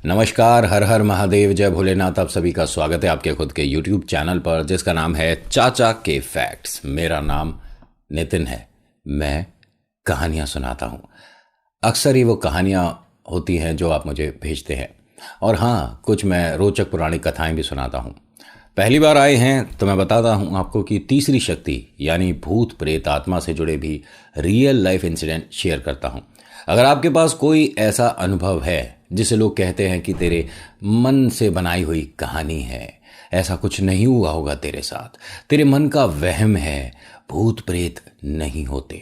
नमस्कार, हर हर महादेव, जय भोलेनाथ। आप सभी का स्वागत है आपके खुद के YouTube चैनल पर जिसका नाम है चाचा के फैक्ट्स। मेरा नाम नितिन है। मैं कहानियाँ सुनाता हूँ। अक्सर ही वो कहानियाँ होती हैं जो आप मुझे भेजते हैं, और हाँ, कुछ मैं रोचक पुरानी कथाएं भी सुनाता हूँ। पहली बार आए हैं तो मैं बताता हूँ आपको कि तीसरी शक्ति यानी भूत प्रेत आत्मा से जुड़े भी रियल लाइफ इंसिडेंट शेयर करता हूँ। अगर आपके पास कोई ऐसा अनुभव है जिसे लोग कहते हैं कि तेरे मन से बनाई हुई कहानी है, ऐसा कुछ नहीं हुआ होगा तेरे साथ, तेरे मन का वहम है, भूत प्रेत नहीं होते,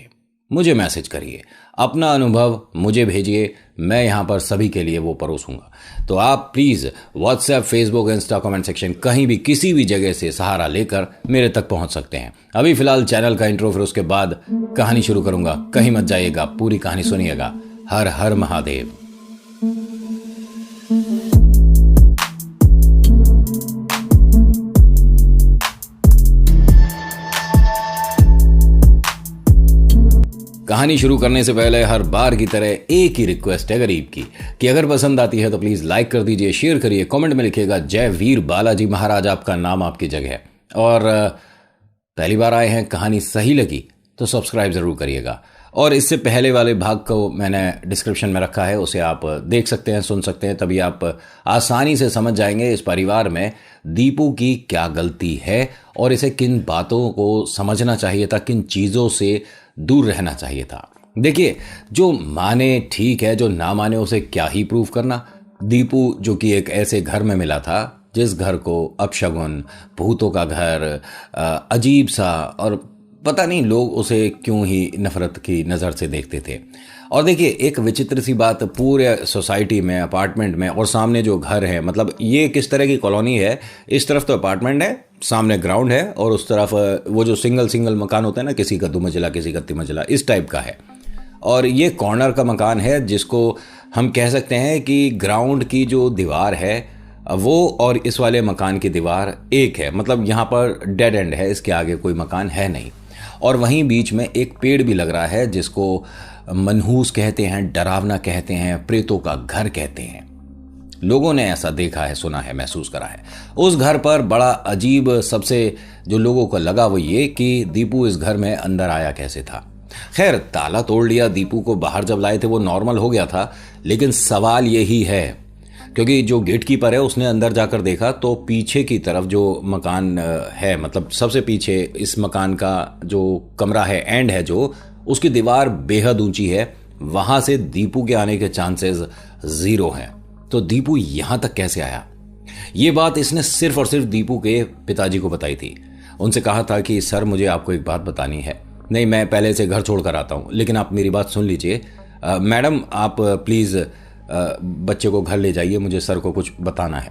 मुझे मैसेज करिए, अपना अनुभव मुझे भेजिए। मैं यहाँ पर सभी के लिए वो परोसूंगा। तो आप please WhatsApp, Facebook, Insta comment section, कहीं भी किसी भी जगह से सहारा लेकर मेरे तक पहुँच सकते हैं। अभी फिलहाल चैनल का इंट्रो, फिर उसके बाद कहानी शुरू करूँगा। कहीं मत जाइएगा, पूरी कहानी सुनिएगा। हर हर महादेव। कहानी शुरू करने से पहले हर बार की तरह एक ही रिक्वेस्ट है गरीब की कि अगर पसंद आती है तो प्लीज लाइक कर दीजिए, शेयर करिए, कमेंट में लिखिएगा जय वीर बालाजी महाराज, आपका नाम आपकी जगह है। और पहली बार आए हैं, कहानी सही लगी तो सब्सक्राइब जरूर करिएगा। और इससे पहले वाले भाग को मैंने डिस्क्रिप्शन में रखा है, उसे आप देख सकते हैं, सुन सकते हैं, तभी आप आसानी से समझ जाएंगे इस परिवार में दीपू की क्या गलती है और इसे किन बातों को समझना चाहिए था, किन चीज़ों से दूर रहना चाहिए था। देखिए, जो माने ठीक है, जो ना माने उसे क्या ही प्रूफ करना। दीपू जो कि एक ऐसे घर में मिला था जिस घर को अपशगुन, भूतों का घर, अजीब सा, और पता नहीं लोग उसे क्यों ही नफरत की नज़र से देखते थे। और देखिए, एक विचित्र सी बात, पूरे सोसाइटी में, अपार्टमेंट में, और सामने जो घर है, मतलब ये किस तरह की कॉलोनी है, इस तरफ तो अपार्टमेंट है, सामने ग्राउंड है, और उस तरफ वो जो सिंगल मकान होता है ना, किसी का 2 मंजिला, किसी का 3 मंजिला, इस टाइप का है। और ये कॉर्नर का मकान है जिसको हम कह सकते हैं कि ग्राउंड की जो दीवार है वो और इस वाले मकान की दीवार एक है, मतलब यहाँ पर डेड एंड है, इसके आगे कोई मकान है नहीं। और वहीं बीच में एक पेड़ भी लग रहा है जिसको मनहूस कहते हैं, डरावना कहते हैं, प्रेतों का घर कहते हैं। लोगों ने ऐसा देखा है, सुना है, महसूस करा है। उस घर पर बड़ा अजीब सबसे जो लोगों को लगा वो ये कि दीपू इस घर में अंदर आया कैसे था। खैर, ताला तोड़ लिया, दीपू को बाहर जब लाए थे वो नॉर्मल हो गया था, लेकिन सवाल यही है क्योंकि जो गेट कीपर है उसने अंदर जाकर देखा तो पीछे की तरफ जो मकान है, मतलब सबसे पीछे इस मकान का जो कमरा है, एंड है जो, उसकी दीवार बेहद ऊंची है, वहां से दीपू के आने के चांसेस 0 हैं। तो दीपू यहां तक कैसे आया? ये बात इसने सिर्फ और सिर्फ दीपू के पिताजी को बताई थी। उनसे कहा था कि सर, मुझे आपको एक बात बतानी है। नहीं, मैं पहले से घर छोड़कर आता हूं, लेकिन आप मेरी बात सुन लीजिए। मैडम, आप प्लीज़ बच्चे को घर ले जाइए, मुझे सर को कुछ बताना है।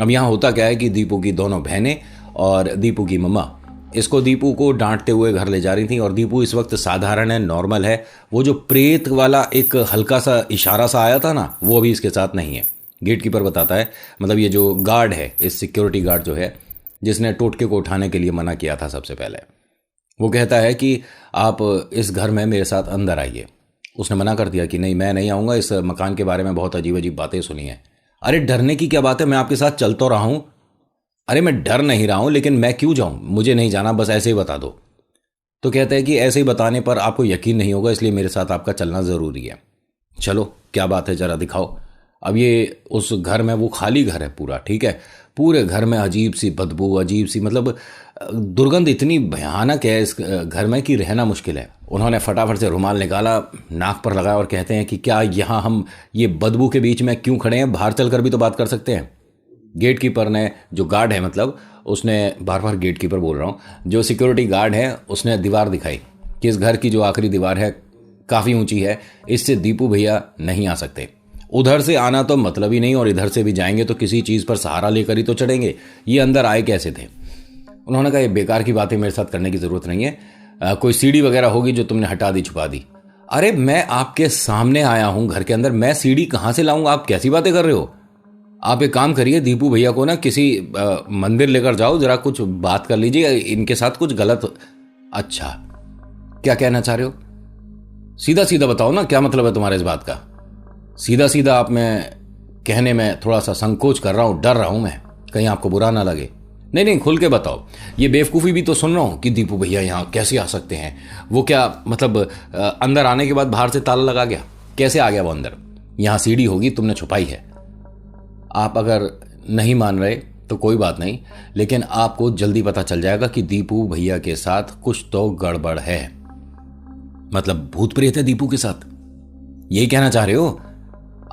अब यहाँ होता क्या है कि दीपू की दोनों बहनें और दीपू की मम्मा इसको दीपू को डांटते हुए घर ले जा रही थी। और दीपू इस वक्त साधारण है, नॉर्मल है। वो जो प्रेत वाला एक हल्का सा इशारा सा आया था ना, वो अभी इसके साथ नहीं है। गेट कीपर बताता है, मतलब ये जो गार्ड है, इस सिक्योरिटी गार्ड जो है, जिसने टोटके को उठाने के लिए मना किया था सबसे पहले, वो कहता है कि आप इस घर में मेरे साथ अंदर आइए। उसने मना कर दिया कि नहीं, मैं नहीं आऊँगा, इस मकान के बारे में बहुत अजीब अजीब बातें सुनी हैं। अरे डरने की क्या बात है, मैं आपके साथ चल तो रहा हूँ। अरे मैं डर नहीं रहा हूँ, लेकिन मैं क्यों जाऊँ, मुझे नहीं जाना, बस ऐसे ही बता दो। तो कहते हैं कि ऐसे ही बताने पर आपको यकीन नहीं होगा, इसलिए मेरे साथ आपका चलना ज़रूरी है। चलो, क्या बात है, ज़रा दिखाओ। अब ये उस घर में, वो खाली घर है पूरा, ठीक है, पूरे घर में अजीब सी बदबू, अजीब सी, मतलब दुर्गंध इतनी भयानक है इस घर में कि रहना मुश्किल है। उन्होंने फटाफट से रुमाल निकाला, नाक पर लगाया और कहते हैं कि क्या यहाँ हम ये बदबू के बीच में क्यों खड़े हैं, बाहर चलकर भी तो बात कर सकते हैं। गेट कीपर ने, जो गार्ड है, मतलब उसने, बार बार गेट कीपर बोल रहा हूँ, जो सिक्योरिटी गार्ड है, उसने दीवार दिखाई कि इस घर की जो आखिरी दीवार है काफ़ी ऊंची है, इससे दीपू भैया नहीं आ सकते। उधर से आना तो मतलब ही नहीं, और इधर से भी जाएंगे तो किसी चीज़ पर सहारा लेकर ही तो चढ़ेंगे। ये अंदर आए कैसे थे? उन्होंने कहा, ये बेकार की बातें मेरे साथ करने की ज़रूरत नहीं है, कोई सीढ़ी वगैरह होगी जो तुमने हटा दी, छुपा दी। अरे मैं आपके सामने आया हूँ घर के अंदर, मैं सीढ़ी कहाँ से लाऊंगा? आप कैसी बातें कर रहे हो? आप एक काम करिए, दीपू भैया को ना किसी मंदिर लेकर जाओ, ज़रा कुछ बात कर लीजिए, इनके साथ कुछ गलत। अच्छा, क्या कहना चाह रहे हो? सीधा सीधा बताओ ना, क्या मतलब है तुम्हारे इस बात का? सीधा सीधा आप में कहने में थोड़ा सा संकोच कर रहा हूं, डर रहा हूं मैं, कहीं आपको बुरा ना लगे। नहीं नहीं, खुल के बताओ। ये बेवकूफ़ी भी तो सुन रहा हूं कि दीपू भैया यहाँ कैसे आ सकते हैं। वो क्या मतलब अंदर आने के बाद बाहर से ताला लगा गया? कैसे आ गया वो अंदर? यहाँ सीढ़ी होगी, तुमने छुपाई है। आप अगर नहीं मान रहे तो कोई बात नहीं, लेकिन आपको जल्दी पता चल जाएगा कि दीपू भैया के साथ कुछ तो गड़बड़ है। मतलब भूत प्रेत है दीपू के साथ, यही कहना चाह रहे हो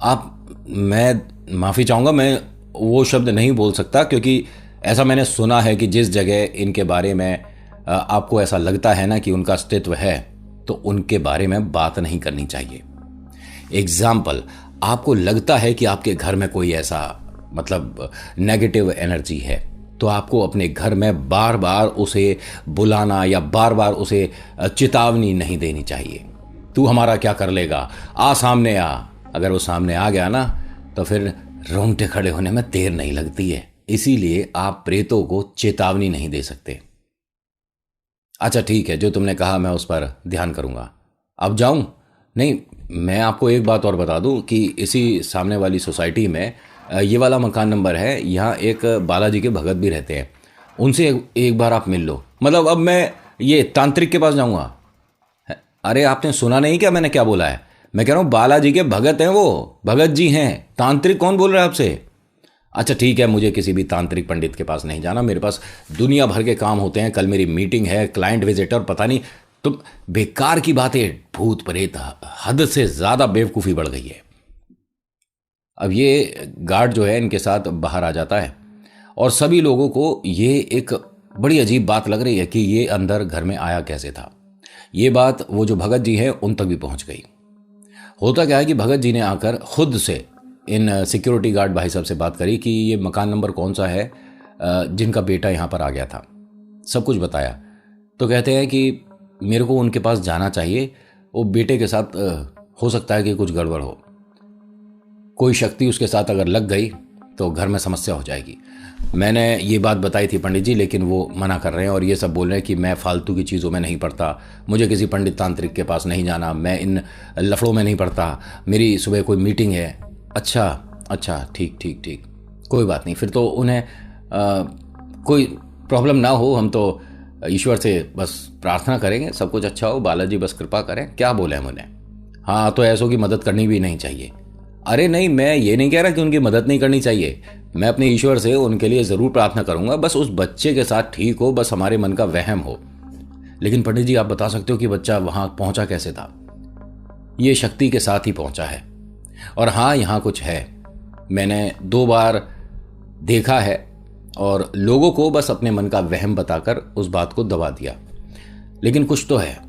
आप? मैं माफ़ी चाहूँगा, मैं वो शब्द नहीं बोल सकता, क्योंकि ऐसा मैंने सुना है कि जिस जगह इनके बारे में आपको ऐसा लगता है ना कि उनका अस्तित्व है, तो उनके बारे में बात नहीं करनी चाहिए। एग्जाम्पल, आपको लगता है कि आपके घर में कोई ऐसा मतलब नेगेटिव एनर्जी है, तो आपको अपने घर में बार बार उसे बुलाना या बार बार उसे चेतावनी नहीं देनी चाहिए। तू हमारा क्या कर लेगा, आ सामने आ। अगर वो सामने आ गया ना तो फिर रोंगटे खड़े होने में देर नहीं लगती है। इसीलिए आप प्रेतों को चेतावनी नहीं दे सकते। अच्छा ठीक है, जो तुमने कहा मैं उस पर ध्यान करूंगा। अब जाऊं? नहीं, मैं आपको एक बात और बता दूं कि इसी सामने वाली सोसाइटी में ये वाला मकान नंबर है, यहाँ एक बालाजी के भगत भी रहते हैं। उनसे एक बार आप मिल लो। मतलब अब मैं ये तांत्रिक के पास जाऊंगा? अरे आपने सुना नहीं क्या मैंने क्या बोला है? मैं कह रहा हूँ बालाजी के भगत हैं, वो भगत जी हैं। तांत्रिक कौन बोल रहा है आपसे? अच्छा ठीक है, मुझे किसी भी तांत्रिक पंडित के पास नहीं जाना, मेरे पास दुनिया भर के काम होते हैं। कल मेरी मीटिंग है, क्लाइंट विजिटर, पता नहीं। तुम बेकार की बातें, भूत प्रेत, हद से ज्यादा बेवकूफ़ी बढ़ गई है। अब ये गार्ड जो है इनके साथ बाहर आ जाता है और सभी लोगों को ये एक बड़ी अजीब बात लग रही है कि ये अंदर घर में आया कैसे था। ये बात वो जो भगत जी हैं उन तक भी पहुंच गई। होता क्या है कि भगत जी ने आकर खुद से इन सिक्योरिटी गार्ड भाई साहब से बात करी कि ये मकान नंबर कौन सा है जिनका बेटा यहाँ पर आ गया था। सब कुछ बताया। तो कहते हैं कि मेरे को उनके पास जाना चाहिए, वो बेटे के साथ हो सकता है कि कुछ गड़बड़ हो, कोई शक्ति उसके साथ अगर लग गई तो घर में समस्या हो जाएगी। मैंने ये बात बताई थी पंडित जी, लेकिन वो मना कर रहे हैं और ये सब बोल रहे हैं कि मैं फालतू की चीज़ों में नहीं पड़ता, मुझे किसी पंडित तांत्रिक के पास नहीं जाना, मैं इन लफड़ों में नहीं पड़ता, मेरी सुबह कोई मीटिंग है। अच्छा अच्छा, ठीक ठीक ठीक, कोई बात नहीं। फिर तो उन्हें कोई प्रॉब्लम ना हो, हम तो ईश्वर से बस प्रार्थना करेंगे सब कुछ अच्छा हो, बालाजी बस कृपा करें। क्या बोले हम उन्हें? हाँ, तो ऐसों की मदद करनी भी नहीं चाहिए। अरे नहीं, मैं ये नहीं कह रहा कि उनकी मदद नहीं करनी चाहिए, मैं अपने ईश्वर से उनके लिए ज़रूर प्रार्थना करूंगा, बस उस बच्चे के साथ ठीक हो, बस हमारे मन का वहम हो। लेकिन पंडित जी आप बता सकते हो कि बच्चा वहां पहुंचा कैसे था? ये शक्ति के साथ ही पहुंचा है। और हाँ, यहाँ कुछ है, मैंने 2 बार देखा है और लोगों को बस अपने मन का वहम बताकर उस बात को दबा दिया, लेकिन कुछ तो है।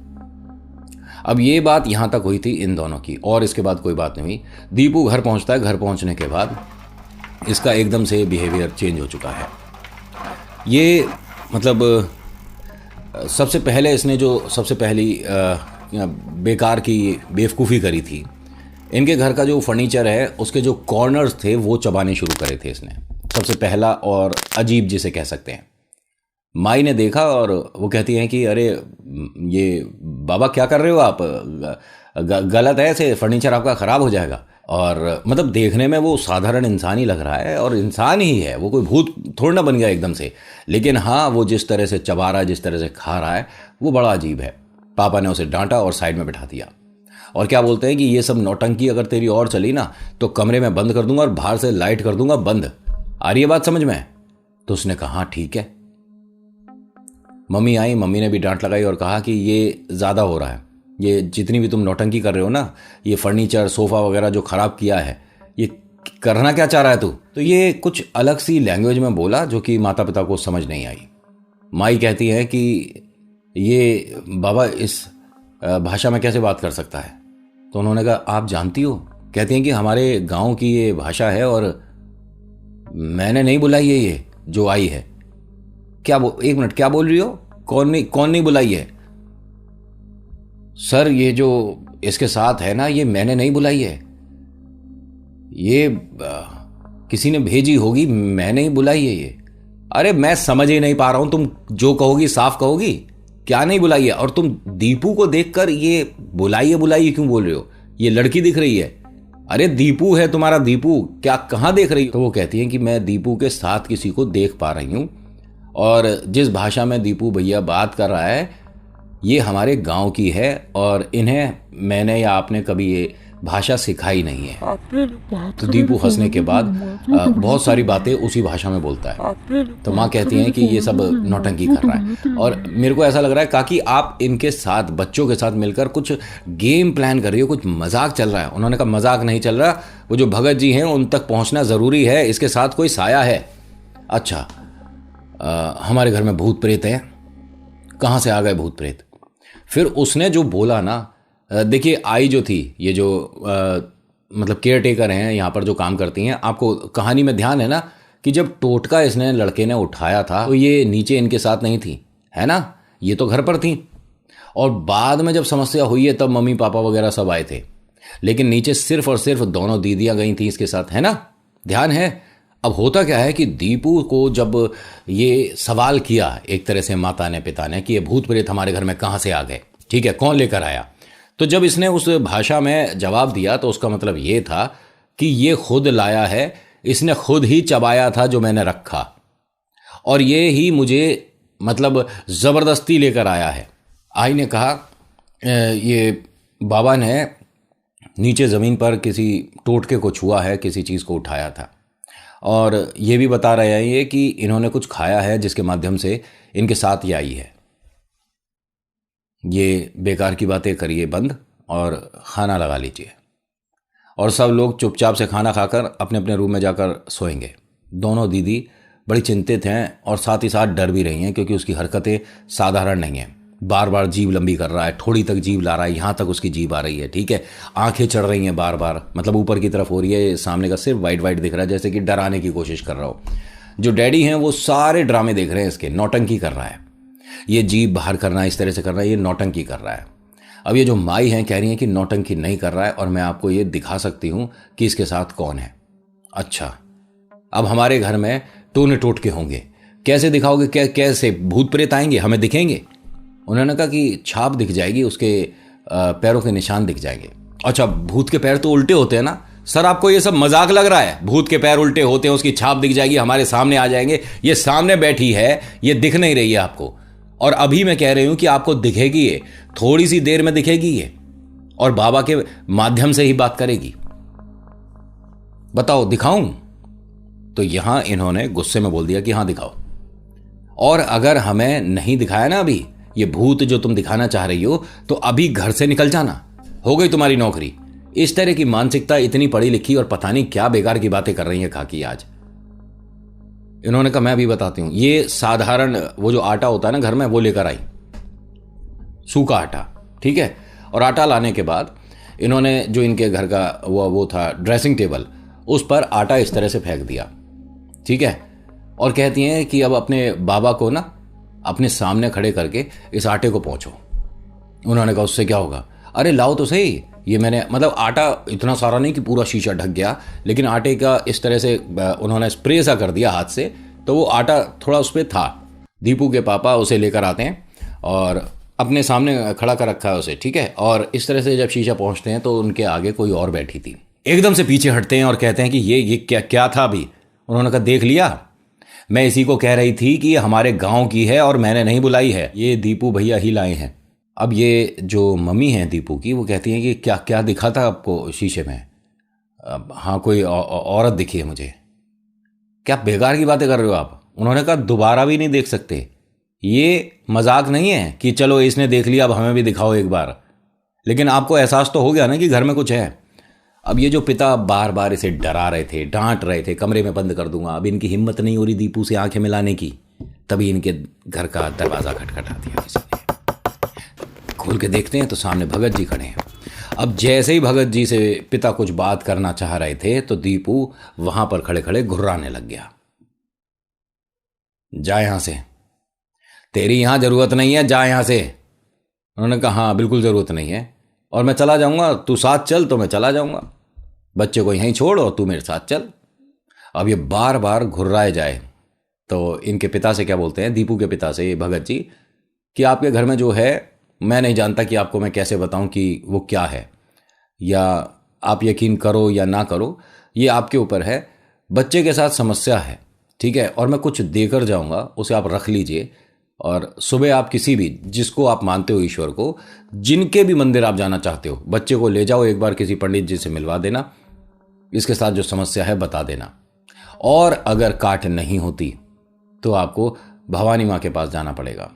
अब ये बात यहां तक हुई थी इन दोनों की, और इसके बाद कोई बात नहीं हुई। दीपू घर पहुंचता है, घर पहुंचने के बाद इसका एकदम से बिहेवियर चेंज हो चुका है। ये मतलब सबसे पहले इसने जो सबसे पहली बेकार की बेवकूफ़ी करी थी, इनके घर का जो फर्नीचर है उसके जो कॉर्नर्स थे वो चबाने शुरू करे थे इसने। सबसे पहला और अजीब जिसे कह सकते हैं। माई ने देखा और वो कहती हैं कि अरे ये बाबा क्या कर रहे हो आप, गलत है, ऐसे फर्नीचर आपका ख़राब हो जाएगा। और मतलब देखने में वो साधारण इंसान ही लग रहा है, और इंसान ही है वो, कोई भूत थोड़ा ना बन गया एकदम से। लेकिन हाँ, वो जिस तरह से चबा रहा है, जिस तरह से खा रहा है, वो बड़ा अजीब है। पापा ने उसे डांटा और साइड में बिठा दिया और क्या बोलते हैं कि ये सब नौटंकी अगर तेरी और चली ना तो कमरे में बंद कर दूंगा और बाहर से लाइट कर दूंगा बंद। आ रही है बात समझ में? तो उसने कहा हाँ ठीक है। मम्मी आई, मम्मी ने भी डांट लगाई और कहा कि ये ज़्यादा हो रहा है, ये जितनी भी तुम नौटंकी कर रहे हो ना, ये फर्नीचर सोफ़ा वगैरह जो ख़राब किया है, ये करना क्या चाह रहा है तू? तो ये कुछ अलग सी लैंग्वेज में बोला जो कि माता पिता को समझ नहीं आई। माई कहती है कि ये बाबा इस भाषा में कैसे बात कर सकता है? तो उन्होंने कहा आप जानती हो? कहती हैं कि हमारे गांव की ये भाषा है और मैंने नहीं बुलाई है ये जो आई है। क्या एक मिनट, क्या बोल रही हो? कौन नहीं बुलाई है? सर ये जो इसके साथ है ना, ये मैंने नहीं बुलाई है, ये किसी ने भेजी होगी, मैंने ही बुलाई है ये। अरे मैं समझ ही नहीं पा रहा हूं, तुम जो कहोगी साफ कहोगी, क्या नहीं बुलाई है? और तुम दीपू को देखकर ये बुलाइए क्यों बोल रहे हो? ये लड़की दिख रही है, अरे दीपू है तुम्हारा, दीपू क्या कहाँ देख रही हो? तो वो कहती है कि मैं दीपू के साथ किसी को देख पा रही हूँ, और जिस भाषा में दीपू भैया बात कर रहा है ये हमारे गांव की है, और इन्हें मैंने या आपने कभी ये भाषा सिखाई नहीं है। तो दीपू हंसने के बाद बहुत सारी बातें उसी भाषा में बोलता है। तो माँ कहती हैं कि ये सब नौटंकी कर रहा है, और मेरे को ऐसा लग रहा है काकी आप इनके साथ, बच्चों के साथ मिलकर कुछ गेम प्लान कर रही हो, कुछ मजाक चल रहा है। उन्होंने कहा मजाक नहीं चल रहा, वो जो भगत जी हैं उन तक पहुंचना ज़रूरी है, इसके साथ कोई साया है। अच्छा, हमारे घर में भूत प्रेत हैं। कहाँ से आ गए भूत प्रेत? फिर उसने जो बोला ना, देखिए आई जो थी, ये जो मतलब केयर टेकर हैं यहाँ पर जो काम करती हैं, आपको कहानी में ध्यान है ना कि जब टोटका इसने लड़के ने उठाया था तो ये नीचे इनके साथ नहीं थी, है ना, ये तो घर पर थी। और बाद में जब समस्या हुई है तब मम्मी पापा वगैरह सब आए थे, लेकिन नीचे सिर्फ और सिर्फ दोनों दीदियाँ गई थी इसके साथ, है ना, ध्यान है। अब होता क्या है कि दीपू को जब ये सवाल किया एक तरह से माता ने, पिता ने, कि ये भूत प्रेत हमारे घर में कहाँ से आ गए, ठीक है, कौन लेकर आया, तो जब इसने उस भाषा में जवाब दिया तो उसका मतलब ये था कि ये खुद लाया है, इसने खुद ही चबाया था जो मैंने रखा, और ये ही मुझे मतलब ज़बरदस्ती लेकर आया है। आई ने कहा ये बाबा ने नीचे ज़मीन पर किसी टोटके को छुआ है, किसी चीज़ को उठाया था, और ये भी बता रहे हैं ये कि इन्होंने कुछ खाया है जिसके माध्यम से इनके साथ ये आई है। ये बेकार की बातें करिए बंद और खाना लगा लीजिए, और सब लोग चुपचाप से खाना खाकर अपने अपने रूम में जाकर सोएंगे। दोनों दीदी बड़ी चिंतित हैं और साथ ही साथ डर भी रही हैं, क्योंकि उसकी हरकतें साधारण नहीं हैं। बार बार जीभ लंबी कर रहा है, ठोड़ी तक जीभ ला रहा है, यहाँ तक उसकी जीभ आ रही है, ठीक है, आंखें चढ़ रही हैं बार बार, मतलब ऊपर की तरफ हो रही है, सामने का सिर्फ वाइट वाइट दिख रहा है, जैसे कि डराने की कोशिश कर रहा हो। जो डैडी हैं वो सारे ड्रामे देख रहे हैं इसके, नौटंकी कर रहा है, ये जीभ बाहर करना, इस तरह से करना, ये नौटंकी कर रहा है। अब ये जो माई हैं कह रही हैं कि नौटंकी नहीं कर रहा है, और मैं आपको ये दिखा सकती हूँ कि इसके साथ कौन है। अच्छा, अब हमारे घर में टोने टोटके होंगे, कैसे दिखाओगे? कैसे भूत प्रेत आएंगे, हमें दिखेंगे? उन्होंने कहा कि छाप दिख जाएगी, उसके पैरों के निशान दिख जाएंगे। अच्छा, भूत के पैर तो उल्टे होते हैं ना सर, आपको ये सब मजाक लग रहा है? भूत के पैर उल्टे होते हैं, उसकी छाप दिख जाएगी, हमारे सामने आ जाएंगे। ये सामने बैठी है, ये दिख नहीं रही है आपको, और अभी मैं कह रही हूं कि आपको दिखेगी, ये थोड़ी सी देर में दिखेगी ये, और बाबा के माध्यम से ही बात करेगी। बताओ दिखाऊं? तो यहां इन्होंने गुस्से में बोल दिया कि हां दिखाओ, और अगर हमें नहीं दिखाया ना अभी ये भूत जो तुम दिखाना चाह रही हो, तो अभी घर से निकल जाना, हो गई तुम्हारी नौकरी। इस तरह की मानसिकता, इतनी पढ़ी लिखी और पता नहीं क्या बेकार की बातें कर रही है खाकी आज। इन्होंने कहा मैं भी बताती हूं, ये साधारण वो जो आटा होता है ना घर में, वो लेकर आई, सूखा आटा, ठीक है, और आटा लाने के बाद इन्होंने जो इनके घर का वो था ड्रेसिंग टेबल, उस पर आटा इस तरह से फेंक दिया, ठीक है, और कहती हैं कि अब अपने बाबा को ना अपने सामने खड़े करके इस आटे को पोंछो। उन्होंने कहा उससे क्या होगा? अरे लाओ तो सही, ये मैंने मतलब आटा इतना सारा नहीं कि पूरा शीशा ढक गया, लेकिन आटे का इस तरह से उन्होंने स्प्रे सा कर दिया हाथ से, तो वो आटा थोड़ा उस पर था। दीपू के पापा उसे लेकर आते हैं और अपने सामने खड़ा कर रखा है उसे, ठीक है, और इस तरह से जब शीशा पहुंचते हैं तो उनके आगे कोई और बैठी थी। एकदम से पीछे हटते हैं और कहते हैं कि ये क्या था अभी? उन्होंने कहा देख लिया, मैं इसी को कह रही थी कि ये हमारे गांव की है और मैंने नहीं बुलाई है, ये दीपू भैया ही लाए हैं। अब ये जो मम्मी हैं दीपू की, वो कहती हैं कि क्या क्या दिखा था आपको शीशे में? हाँ, कोई औरत दिखी है मुझे। क्या बेकार की बातें कर रहे हो आप? उन्होंने कहा दोबारा भी नहीं देख सकते, ये मजाक नहीं है कि चलो इसने देख लिया अब हमें भी दिखाओ एक बार, लेकिन आपको एहसास तो हो गया ना कि घर में कुछ है। अब ये जो पिता बार बार इसे डरा रहे थे, डांट रहे थे, कमरे में बंद कर दूंगा, अब इनकी हिम्मत नहीं हो रही दीपू से आंखें मिलाने की, तभी इनके घर का दरवाज़ा खटखटा दिया किसी ने। खोल के देखते हैं तो सामने भगत जी खड़े हैं। अब जैसे ही भगत जी से पिता कुछ बात करना चाह रहे थे तो दीपू वहां पर खड़े खड़े घुर्राने लग गया। जा यहां से, तेरी यहां जरूरत नहीं है, जा यहां से। उन्होंने कहा हाँ बिल्कुल जरूरत नहीं है, और मैं चला जाऊंगा, तू साथ चल तो मैं चला जाऊंगा, बच्चे को यहीं छोड़ और तू मेरे साथ चल। अब ये बार बार घुर्राए जाए तो इनके पिता से क्या बोलते हैं, दीपू के पिता से, ये भगत जी, कि आपके घर में जो है मैं नहीं जानता कि आपको मैं कैसे बताऊं कि वो क्या है, या आप यकीन करो या ना करो, ये आपके ऊपर है। बच्चे के साथ समस्या है, ठीक है, और मैं कुछ देकर जाऊंगा, उसे आप रख लीजिए। और सुबह आप किसी भी, जिसको आप मानते हो ईश्वर को, जिनके भी मंदिर आप जाना चाहते हो, बच्चे को ले जाओ, एक बार किसी पंडित जी से मिलवा देना, इसके साथ जो समस्या है बता देना। और अगर काट नहीं होती तो आपको भवानी माँ के पास जाना पड़ेगा।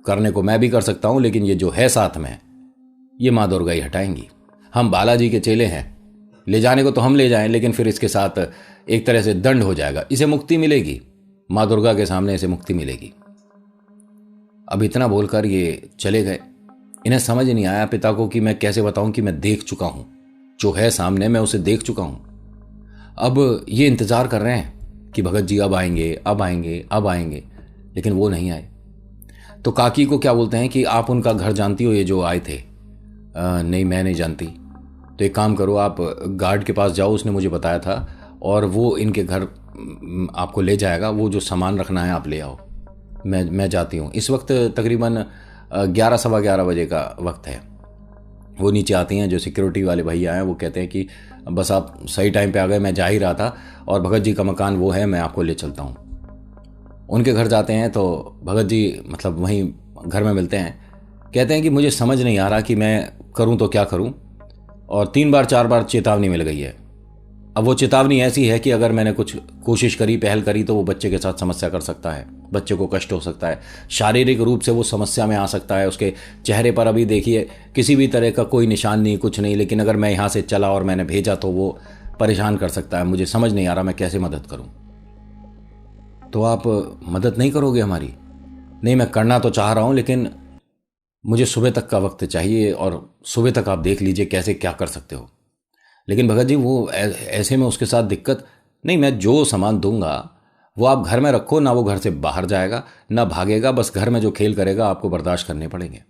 करने को मैं भी कर सकता हूं, लेकिन ये जो है साथ में, ये माँ दुर्गा ही हटाएंगी। हम बालाजी के चेले हैं, ले जाने को तो हम ले जाएं, लेकिन फिर इसके साथ एक तरह से दंड हो जाएगा। इसे मुक्ति मिलेगी, माँ दुर्गा के सामने इसे मुक्ति मिलेगी। अब इतना बोलकर ये चले गए। इन्हें समझ नहीं आया पिता को कि मैं कैसे बताऊं कि मैं देख चुका हूं, जो है सामने मैं उसे देख चुका हूं। अब ये इंतजार कर रहे हैं कि भगत जी अब आएंगे, अब आएंगे, अब आएंगे, लेकिन वो नहीं आए। तो काकी को क्या बोलते हैं कि आप उनका घर जानती हो, ये जो आए थे? नहीं, मैं नहीं जानती। तो एक काम करो, आप गार्ड के पास जाओ, उसने मुझे बताया था, और वो इनके घर आपको ले जाएगा। वो जो सामान रखना है आप ले आओ, मैं जाती हूँ। इस वक्त तकरीबन 11 सवा 11 बजे का वक्त है। वो नीचे आती हैं, जो सिक्योरिटी वाले भैया हैं, वो कहते हैं कि बस आप सही टाइम पे आ गए, मैं जा ही रहा था, और भगत जी का मकान वो है, मैं आपको ले चलता हूँ। उनके घर जाते हैं तो भगत जी मतलब वहीं घर में मिलते हैं। कहते हैं कि मुझे समझ नहीं आ रहा कि मैं करूँ तो क्या करूँ, और 3 बार 4 बार चेतावनी मिल गई है। अब वो चेतावनी ऐसी है कि अगर मैंने कुछ कोशिश करी, पहल करी, तो वो बच्चे के साथ समस्या कर सकता है, बच्चे को कष्ट हो सकता है, शारीरिक रूप से वो समस्या में आ सकता है। उसके चेहरे पर अभी देखिए किसी भी तरह का कोई निशान नहीं, कुछ नहीं, लेकिन अगर मैं यहाँ से चला और मैंने भेजा तो वो परेशान कर सकता है। मुझे समझ नहीं आ रहा मैं कैसे मदद करूँ। तो आप मदद नहीं करोगे हमारी? नहीं, मैं करना तो चाह रहा हूँ, लेकिन मुझे सुबह तक का वक्त चाहिए, और सुबह तक आप देख लीजिए कैसे क्या कर सकते हो। लेकिन भगत जी वो ऐसे में उसके साथ दिक्कत नहीं, मैं जो सामान दूंगा वो आप घर में रखो, ना वो घर से बाहर जाएगा, ना भागेगा, बस घर में जो खेल करेगा आपको बर्दाश्त करने पड़ेंगे।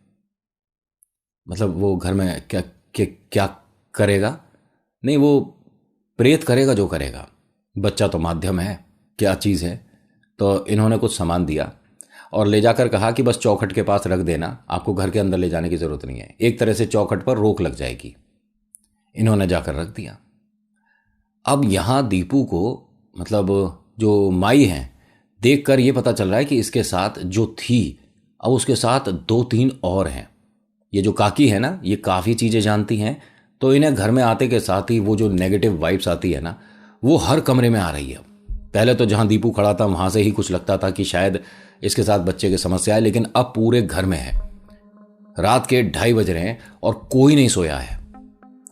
मतलब वो घर में क्या करेगा? नहीं, वो प्रेत करेगा जो करेगा। बच्चा तो माध्यम है, क्या चीज़ है। तो इन्होंने कुछ सामान दिया और ले जाकर कहा कि बस चौखट के पास रख देना, आपको घर के अंदर ले जाने की ज़रूरत नहीं है। एक तरह से चौखट पर रोक लग जाएगी। इन्होंने जाकर रख दिया। अब यहाँ दीपू को, मतलब जो माई हैं, देखकर ये पता चल रहा है कि इसके साथ जो थी, अब उसके साथ 2-3 और हैं। ये जो काकी है ना, ये काफ़ी चीज़ें जानती हैं, तो इन्हें घर में आते के साथ ही वो जो नेगेटिव वाइब्स आती है ना, वो हर कमरे में आ रही है। पहले तो जहाँ दीपू खड़ा था वहाँ से ही कुछ लगता था कि शायद इसके साथ बच्चे की समस्या है, लेकिन अब पूरे घर में है। रात के 2:30 बज रहे हैं और कोई नहीं सोया है,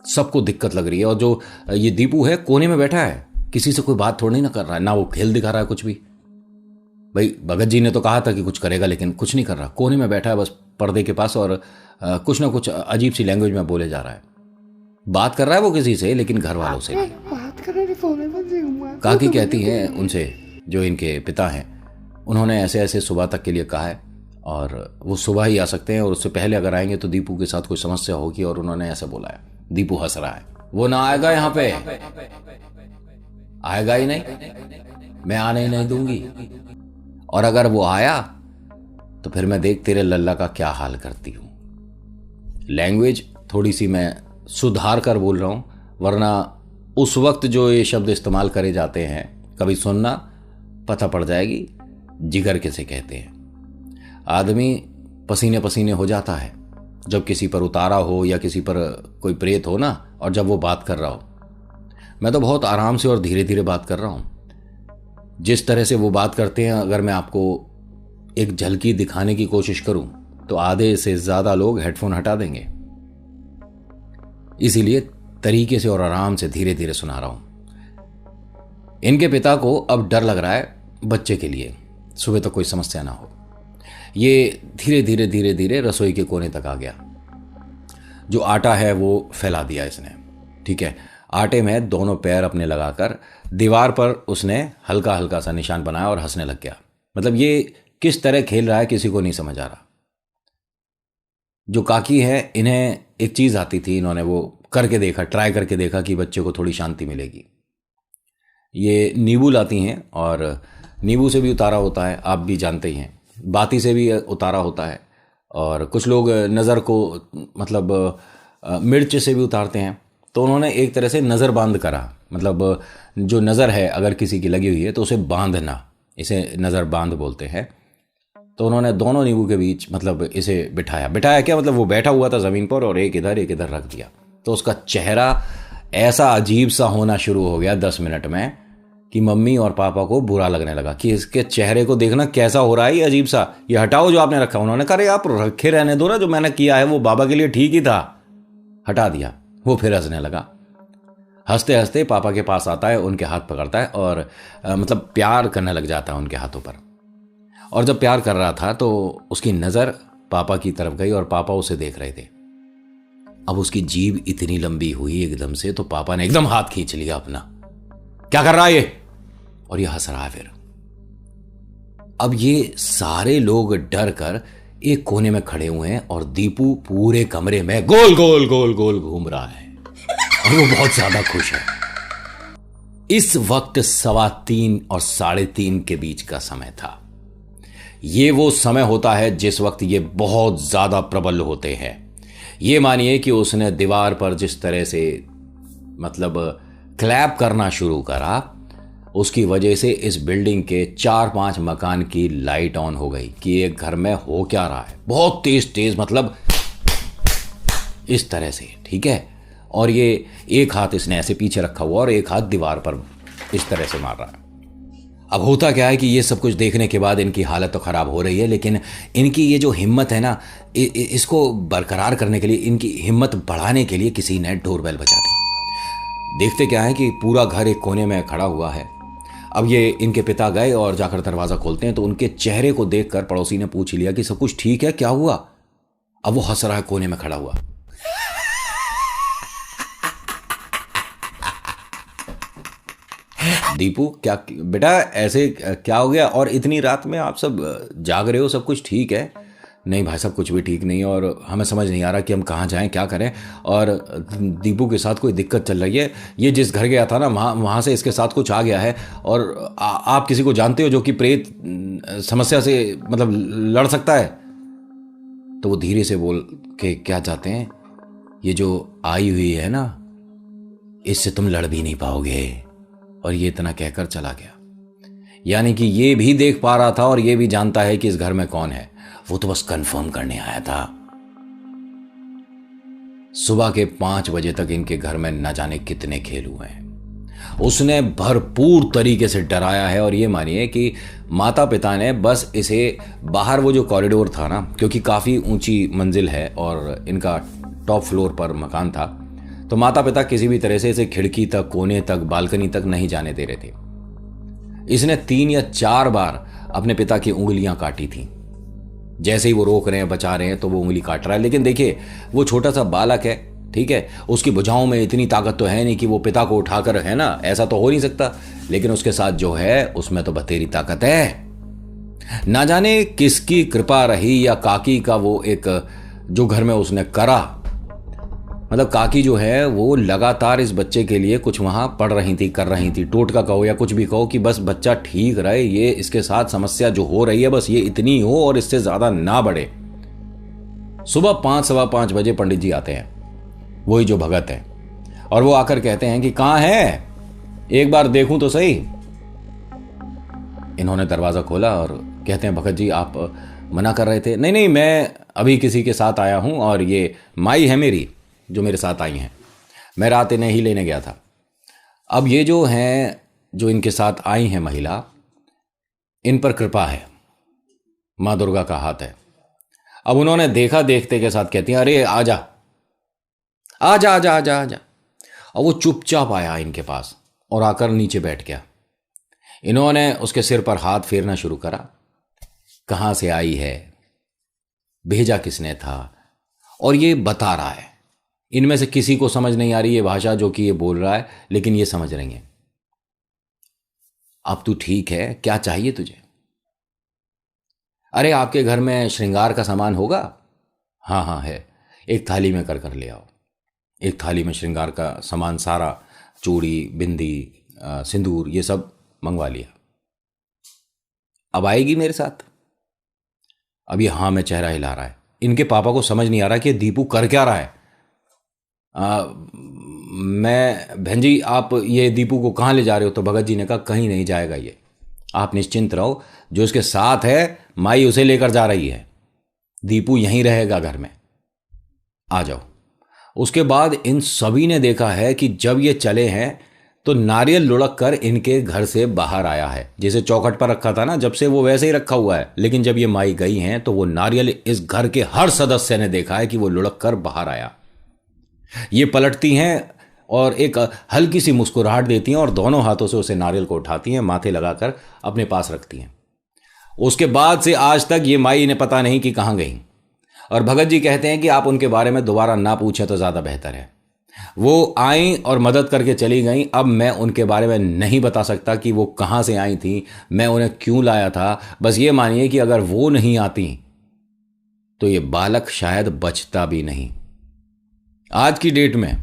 सबको दिक्कत लग रही है। और जो ये दीपू है कोने में बैठा है, किसी से कोई बात थोड़ी ना कर रहा है, ना वो खेल दिखा रहा है कुछ भी। भाई भगत जी ने तो कहा था कि कुछ करेगा, लेकिन कुछ नहीं कर रहा, कोने में बैठा है बस पर्दे के पास, और कुछ ना कुछ अजीब सी लैंग्वेज में बोले जा रहा है। बात कर रहा है वो किसी से, लेकिन घर वालों से नहीं। काकी कहती हैं उनसे, जो इनके पिता हैं, उन्होंने ऐसे ऐसे सुबह तक के लिए कहा है, और वो सुबह ही आ सकते हैं, और उससे पहले अगर आएंगे तो दीपू के साथ कोई समस्या होगी, और उन्होंने ऐसा बोला है। दीपू हंस रहा है। वो ना आएगा, यहाँ पे आएगा ही नहीं, मैं आने ही नहीं दूंगी, और अगर वो आया तो फिर मैं देख तेरे लल्ला का क्या हाल करती हूं। लैंग्वेज थोड़ी सी मैं सुधार कर बोल रहा हूं, वरना उस वक्त जो ये शब्द इस्तेमाल करे जाते हैं, कभी सुनना, पता पड़ जाएगी जिगर किसे कहते हैं। आदमी पसीने पसीने हो जाता है जब किसी पर उतारा हो या किसी पर कोई प्रेत हो ना, और जब वो बात कर रहा हो। मैं तो बहुत आराम से और धीरे धीरे बात कर रहा हूं। जिस तरह से वो बात करते हैं, अगर मैं आपको एक झलकी दिखाने की कोशिश करूं तो आधे से ज्यादा लोग हेडफोन हटा देंगे। इसीलिए तरीके से और आराम से धीरे धीरे सुना रहा हूं। इनके पिता को अब डर लग रहा है बच्चे के लिए, सुबह तक कोई समस्या ना हो। ये धीरे धीरे धीरे धीरे रसोई के कोने तक आ गया। जो आटा है वो फैला दिया इसने, ठीक है। आटे में दोनों पैर अपने लगाकर दीवार पर उसने हल्का हल्का सा निशान बनाया और हंसने लग गया। मतलब ये किस तरह खेल रहा है किसी को नहीं समझ आ रहा। जो काकी है, इन्हें एक चीज आती थी, इन्होंने वो करके देखा, ट्राई करके देखा कि बच्चे को थोड़ी शांति मिलेगी। ये नींबू लाती हैं, और नींबू से भी उतारा होता है, आप भी जानते ही हैं। बाती से भी उतारा होता है, और कुछ लोग नज़र को मतलब मिर्च से भी उतारते हैं। तो उन्होंने एक तरह से नज़र बांध करा, मतलब जो नज़र है अगर किसी की लगी हुई है तो उसे बांधना, इसे नज़र बांध बोलते हैं। तो उन्होंने दोनों नींबू के बीच मतलब इसे बिठाया, बिठाया क्या मतलब वो बैठा हुआ था ज़मीन पर और एक इधर रख दिया। तो उसका चेहरा ऐसा अजीब सा होना शुरू हो गया 10 मिनट में कि मम्मी और पापा को बुरा लगने लगा कि इसके चेहरे को देखना कैसा हो रहा है, ये अजीब सा, ये हटाओ जो आपने रखा। उन्होंने कहा अरे आप रखे रहने दो ना, जो मैंने किया है वो बाबा के लिए ठीक ही था। हटा दिया। वो फिर हंसने लगा। हंसते हंसते पापा के पास आता है, उनके हाथ पकड़ता है और मतलब प्यार करने लग जाता है उनके हाथों पर। और जब प्यार कर रहा था तो उसकी नज़र पापा की तरफ गई और पापा उसे देख रहे थे। अब उसकी जीभ इतनी लंबी हुई एकदम से, तो पापा ने एकदम हाथ खींच लिया अपना, क्या कर रहा है ये, और ये हंस रहा है फिर। अब ये सारे लोग डर कर एक कोने में खड़े हुए हैं और दीपू पूरे कमरे में गोल गोल गोल गोल घूम रहा है और वो बहुत ज्यादा खुश है। इस वक्त 3:15 और 3:30 के बीच का समय था। ये वो समय होता है जिस वक्त ये बहुत ज्यादा प्रबल होते हैं। ये मानिए कि उसने दीवार पर जिस तरह से मतलब क्लैप करना शुरू करा, उसकी वजह से इस बिल्डिंग के 4-5 मकान की लाइट ऑन हो गई कि एक घर में हो क्या रहा है। बहुत तेज तेज, मतलब इस तरह से, ठीक है। और ये एक हाथ इसने ऐसे पीछे रखा हुआ और एक हाथ दीवार पर इस तरह से मार रहा है। अब होता क्या है कि ये सब कुछ देखने के बाद इनकी हालत तो ख़राब हो रही है, लेकिन इनकी ये जो हिम्मत है ना, इसको बरकरार करने के लिए, इनकी हिम्मत बढ़ाने के लिए किसी ने डोरबेल बजा दी। देखते क्या है कि पूरा घर एक कोने में खड़ा हुआ है। अब ये इनके पिता गए और जाकर दरवाज़ा खोलते हैं तो उनके चेहरे को देखकर पड़ोसी ने पूछ लिया कि सब कुछ ठीक है, क्या हुआ। अब वो हंस रहा है कोने में खड़ा हुआ। दीपू, क्या बेटा ऐसे क्या हो गया, और इतनी रात में आप सब जाग रहे हो, सब कुछ ठीक है। नहीं भाई साहब, कुछ भी ठीक नहीं, और हमें समझ नहीं आ रहा कि हम कहाँ जाएं, क्या करें, और दीपू के साथ कोई दिक्कत चल रही है। ये जिस घर गया था ना, वहाँ से इसके साथ कुछ आ गया है, और आप किसी को जानते हो जो कि प्रेत समस्या से मतलब लड़ सकता है। तो वो धीरे से बोल के क्या चाहते हैं, ये जो आई हुई है ना, इससे तुम लड़ भी नहीं पाओगे। और ये इतना कहकर चला गया। यानी कि ये भी देख पा रहा था और ये भी जानता है कि इस घर में कौन है। वो तो बस कंफर्म करने आया था। सुबह के 5 बजे तक इनके घर में न जाने कितने खेल हुए हैं। उसने भरपूर तरीके से डराया है, और ये मानिए कि माता पिता ने बस इसे बाहर, वो जो कॉरिडोर था ना, क्योंकि काफ़ी ऊंची मंजिल है और इनका टॉप फ्लोर पर मकान था, तो माता पिता किसी भी तरह से इसे खिड़की तक, कोने तक, बालकनी तक नहीं जाने दे रहे थे। इसने 3 या 4 बार अपने पिता की उंगलियां काटी थी। जैसे ही वो रोक रहे हैं, बचा रहे हैं, तो वो उंगली काट रहा है। लेकिन देखिए, वो छोटा सा बालक है, ठीक है, उसकी भुजाओं में इतनी ताकत तो है नहीं कि वो पिता को उठाकर, है ना, ऐसा तो हो नहीं सकता। लेकिन उसके साथ जो है उसमें तो बतेरी ताकत है। ना जाने किसकी कृपा रही, या काकी का वो एक जो घर में उसने करा, मतलब काकी जो है वो लगातार इस बच्चे के लिए कुछ वहां पढ़ रही थी, कर रही थी, टोटका कहो या कुछ भी कहो, कि बस बच्चा ठीक रहे, ये इसके साथ समस्या जो हो रही है बस ये इतनी हो और इससे ज्यादा ना बढ़े। सुबह 5, सवा 5 बजे पंडित जी आते हैं, वही जो भगत है, और वो आकर कहते हैं कि कहां है, एक बार देखूं तो सही। इन्होंने दरवाजा खोला और कहते हैं, भगत जी आप मना कर रहे थे। नहीं नहीं, मैं अभी किसी के साथ आया हूं, और ये माई है मेरी जो मेरे साथ आई हैं, मैं रात इन्हें ही लेने गया था। अब ये जो हैं, जो इनके साथ आई हैं महिला, इन पर कृपा है, माँ दुर्गा का हाथ है। अब उन्होंने देखा, देखते के साथ कहती हैं, अरे आजा आजा आजा आजा आजा। और वो चुपचाप आया इनके पास और आकर नीचे बैठ गया। इन्होंने उसके सिर पर हाथ फेरना शुरू करा। कहाँ से आई है, भेजा किसने था, और ये बता रहा है। इनमें से किसी को समझ नहीं आ रही ये भाषा जो कि ये बोल रहा है, लेकिन ये समझ रही है। अब तू ठीक है, क्या चाहिए तुझे? अरे आपके घर में श्रृंगार का सामान होगा? हाँ हाँ है, एक थाली में कर ले आओ। एक थाली में श्रृंगार का सामान सारा, चूड़ी, बिंदी, सिंदूर, ये सब मंगवा लिया। अब आएगी मेरे साथ? अब ये हाँ में चेहरा हिला रहा है। इनके पापा को समझ नहीं आ रहा कि दीपू कर क्या रहा है। मैं बहन जी आप ये दीपू को कहाँ ले जा रहे हो? तो भगत जी ने कहा कहीं नहीं जाएगा ये, आप निश्चिंत रहो, जो उसके साथ है माई उसे लेकर जा रही है, दीपू यहीं रहेगा घर में, आ जाओ। उसके बाद इन सभी ने देखा है कि जब ये चले हैं तो नारियल लुढ़क कर इनके घर से बाहर आया है, जैसे चौखट पर रखा था ना, जब से वो वैसे ही रखा हुआ है। लेकिन जब ये माई गई हैं तो वो नारियल इस घर के हर सदस्य ने देखा है कि वो लुढ़क कर बाहर आया। ये पलटती हैं और एक हल्की सी मुस्कुराहट देती हैं और दोनों हाथों से उसे नारियल को उठाती हैं, माथे लगाकर अपने पास रखती हैं। उसके बाद से आज तक ये माई ने पता नहीं कि कहाँ गई। और भगत जी कहते हैं कि आप उनके बारे में दोबारा ना पूछें तो ज़्यादा बेहतर है। वो आई और मदद करके चली गई। अब मैं उनके बारे में नहीं बता सकता कि वो कहाँ से आई थी, मैं उन्हें क्यों लाया था। बस ये मानिए कि अगर वो नहीं आती तो ये बालक शायद बचता भी नहीं। आज की डेट में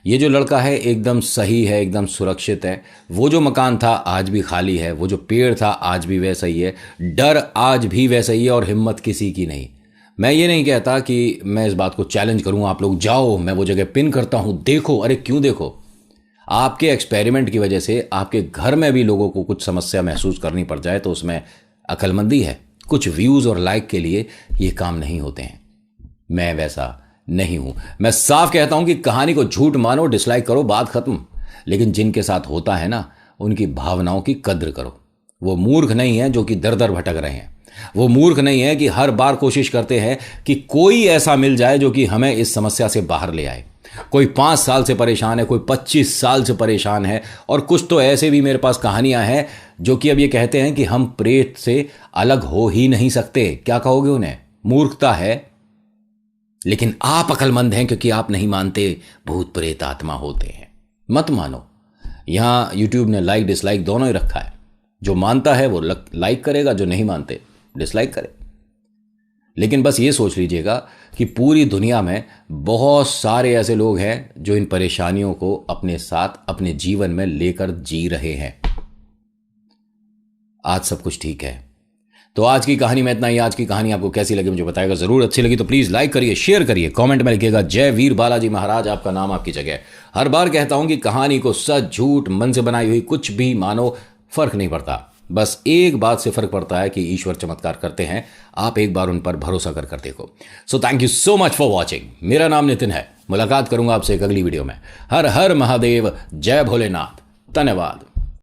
ये जो लड़का है एकदम सही है, एकदम सुरक्षित है। वो जो मकान था आज भी खाली है, वो जो पेड़ था आज भी वैसा ही है, डर आज भी वैसा ही है और हिम्मत किसी की नहीं। मैं ये नहीं कहता कि मैं इस बात को चैलेंज करूं, आप लोग जाओ, मैं वो जगह पिन करता हूं, देखो। अरे क्यों देखो? आपके एक्सपेरिमेंट की वजह से आपके घर में भी लोगों को कुछ समस्या महसूस करनी पड़ जाए तो उसमें अक्लमंदी है। कुछ व्यूज़ और लाइक के लिए ये काम नहीं होते हैं। मैं वैसा नहीं हूं। मैं साफ कहता हूं कि कहानी को झूठ मानो, डिसलाइक करो, बात खत्म। लेकिन जिनके साथ होता है ना, उनकी भावनाओं की कद्र करो। वो मूर्ख नहीं है जो कि दर दर भटक रहे हैं। वो मूर्ख नहीं है कि हर बार कोशिश करते हैं कि कोई ऐसा मिल जाए जो कि हमें इस समस्या से बाहर ले आए। कोई 5 साल से परेशान है, कोई 25 साल से परेशान है, और कुछ तो ऐसे भी मेरे पास कहानियां हैं जो कि अब ये कहते हैं कि हम प्रेत से अलग हो ही नहीं सकते। क्या कहोगे उन्हें? मूर्खता है। लेकिन आप अक्लमंद हैं क्योंकि आप नहीं मानते भूत प्रेत आत्मा होते हैं। मत मानो। यहां यूट्यूब ने लाइक डिसलाइक दोनों ही रखा है। जो मानता है वो लाइक करेगा, जो नहीं मानते डिसलाइक करे। लेकिन बस ये सोच लीजिएगा कि पूरी दुनिया में बहुत सारे ऐसे लोग हैं जो इन परेशानियों को अपने साथ अपने जीवन में लेकर जी रहे हैं। आज सब कुछ ठीक है। तो आज की कहानी में इतना ही। आज की कहानी आपको कैसी लगी मुझे बताएगा जरूर। अच्छी लगी तो प्लीज लाइक करिए, शेयर करिए, कमेंट में लिखिएगा जय वीर बालाजी महाराज, आपका नाम आपकी जगह। हर बार कहता हूं कि कहानी को सच झूठ मन से बनाई हुई कुछ भी मानो, फर्क नहीं पड़ता। बस एक बात से फर्क पड़ता है कि ईश्वर चमत्कार करते हैं, आप एक बार उन पर भरोसा कर देखो। So thank you so much for watching. मेरा नाम नितिन है। मुलाकात करूंगा आपसे एक अगली वीडियो में। हर हर महादेव, जय भोलेनाथ, धन्यवाद।